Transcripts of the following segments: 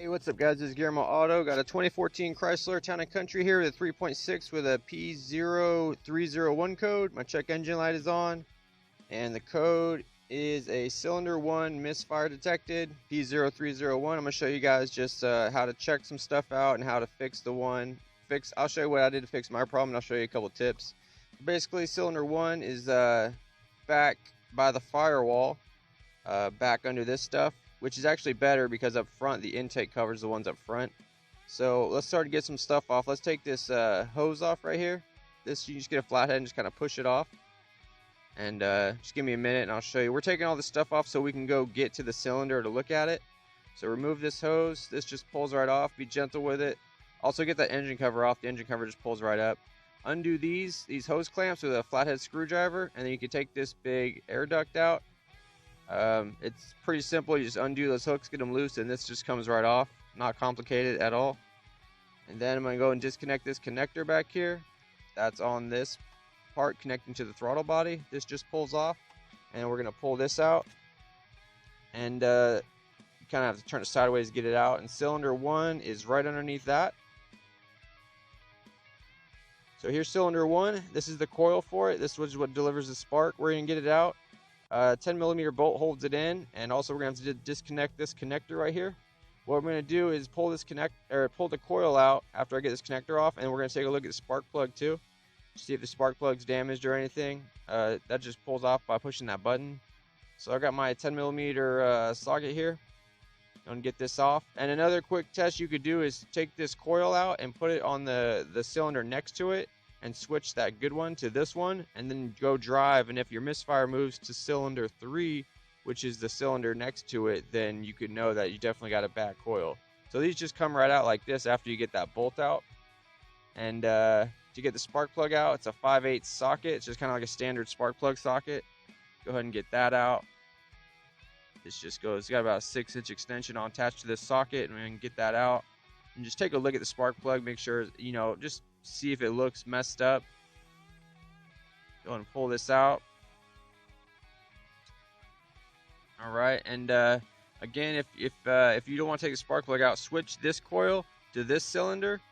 Hey, what's up, guys? This is Guillermo Auto. Got a 2014 Chrysler Town & Country here with a 3.6 with a P0301 code. My check engine light is on, and the code is a cylinder 1 misfire detected, P0301. I'm going to show you guys just how to check some stuff out and how to fix the one. I'll show you what I did to fix my problem, and I'll show you a couple tips. Basically, cylinder 1 is back by the firewall, back under this stuff, which is actually better because up front the intake covers the ones up front. So let's start to get some stuff off. Let's take this hose off right here. This, you just get a flathead and just kind of push it off. And just give me a minute and I'll show you. We're taking all this stuff off so we can go get to the cylinder to look at it. So remove this hose. This just pulls right off. Be gentle with it. Also get that engine cover off. The engine cover just pulls right up. Undo these hose clamps with a flathead screwdriver, and then you can take this big air duct out. It's pretty simple. You just undo those hooks, get them loose, and this just comes right off. Not complicated at all. And then I'm going to go and disconnect this connector back here. That's on this part connecting to the throttle body. This just pulls off, and we're going to pull this out. And you kind of have to turn it sideways to get it out. And cylinder 1 is right underneath that. So here's cylinder 1. This is the coil for it. This is what delivers the spark. We're going to get it out. 10mm bolt holds it in, and also we're going to have to disconnect this connector right here. What I'm going to do is pull the coil out after I get this connector off, and we're going to take a look at the spark plug too, see if the spark plug's damaged or anything. That just pulls off by pushing that button. So I got my 10mm socket here. I'm going to get this off. And another quick test you could do is take this coil out and put it on the cylinder next to it, and switch that good one to this one, and then go drive. And if your misfire moves to cylinder 3, which is the cylinder next to it, then you could know that you definitely got a bad coil. So these just come right out like this after you get that bolt out. And to get the spark plug out, it's a 5/8 socket. It's just kind of like a standard spark plug socket. Go ahead and get that out. This just goes, it's got about a 6-inch extension on attached to this socket, and we can get that out. And just take a look at the spark plug, make sure, you know, just see if it looks messed up. Go ahead and pull this out. All right, and again, if you don't want to take the spark plug out, switch this coil to this cylinder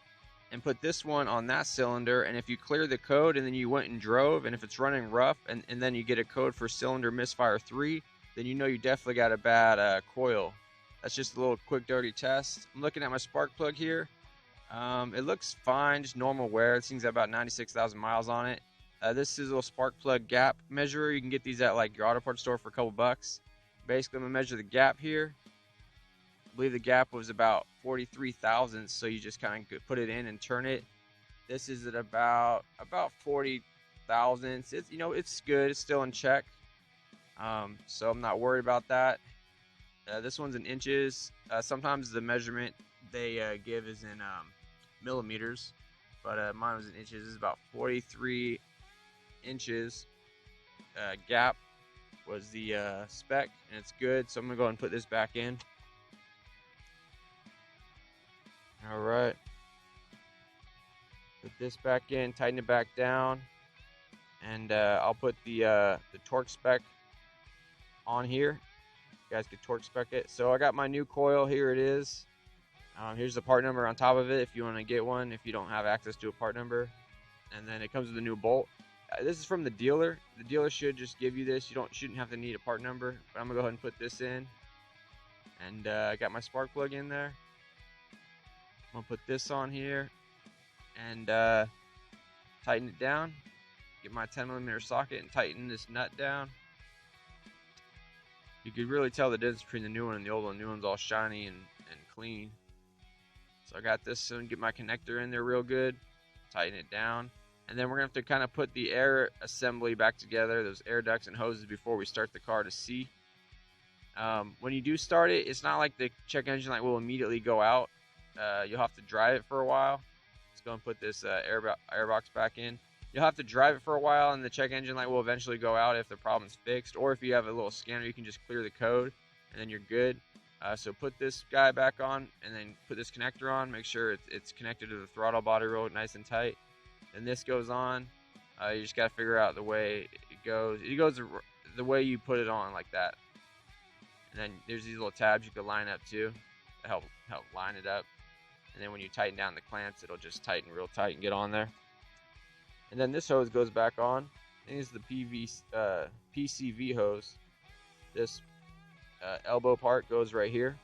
and put this one on that cylinder. And if you clear the code and then you went and drove, and if it's running rough, and then you get a code for cylinder misfire 3, then you know you definitely got a bad coil. That's just a little quick dirty test. I'm looking at my spark plug here. It looks fine, just normal wear. This thing's got about 96,000 miles on it. This is a little spark plug gap measurer. You can get these at like your auto parts store for a couple bucks. Basically, I'm gonna measure the gap here. I believe the gap was about 43 thousandths, so you just kind of put it in and turn it. This is at about 40 thousandths. It's, you know, it's good. It's still in check. So I'm not worried about that. This one's in inches. Sometimes the measurement they give is in millimeters, but mine was in inches. This is about 43 inches. Gap was the spec, and it's good. So I'm gonna go ahead and put this back in. All right, put this back in, tighten it back down, and I'll put the torque spec on here. You guys can torque spec it. So I got my new coil. Here it is. Here's the part number on top of it if you want to get one, if you don't have access to a part number. And then it comes with a new bolt. This is from the dealer. The dealer should just give you this. You shouldn't have to need a part number. But I'm going to go ahead and put this in. And I got my spark plug in there. I'm going to put this on here. And tighten it down. Get my 10mm socket and tighten this nut down. You could really tell the difference between the new one and the old one. The new one's all shiny and clean. So I got this and get my connector in there real good, tighten it down, and then we're gonna have to kind of put the air assembly back together, those air ducts and hoses, before we start the car to see. When you do start it, it's not like the check engine light will immediately go out. You'll have to drive it for a while. Let's go and put this air box back in. You'll have to drive it for a while, and the check engine light will eventually go out if the problem's fixed, or if you have a little scanner, you can just clear the code, and then you're good. So put this guy back on, and then put this connector on. Make sure it's connected to the throttle body real nice and tight. Then this goes on. You just got to figure out the way it goes. It goes the way you put it on, like that. And then there's these little tabs you can line up too. to help line it up. And then when you tighten down the clamps, it'll just tighten real tight and get on there. And then this hose goes back on. I think this is the PCV hose. This elbow part goes right here,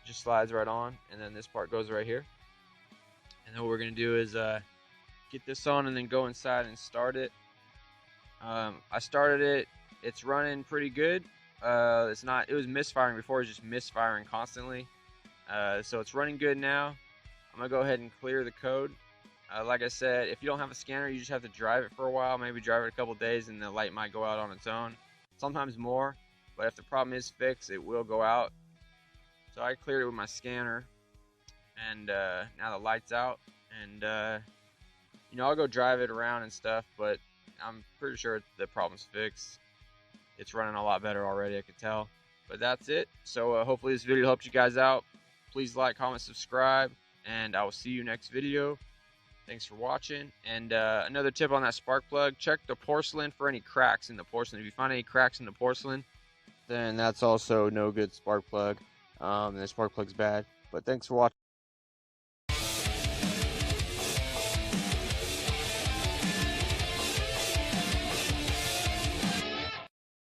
just slides right on, and then this part goes right here. And then what we're gonna do is get this on and then go inside and start it. I started it. It's running pretty good. It was misfiring before. It was just misfiring constantly. So it's running good now. I'm gonna go ahead and clear the code. Like I said, if you don't have a scanner, you just have to drive it for a while, maybe drive it a couple days, and the light might go out on its own. Sometimes more, but if the problem is fixed, it will go out. So I cleared it with my scanner, and now the light's out. And I'll go drive it around and stuff, but I'm pretty sure the problem's fixed. It's running a lot better already, I can tell. But that's it. So hopefully this video helped you guys out. Please like, comment, subscribe, and I will see you next video. Thanks for watching. And another tip on that spark plug, check the porcelain for any cracks in the porcelain. If you find any cracks in the porcelain, then that's also no good spark plug. The spark plug's bad. But thanks for watching.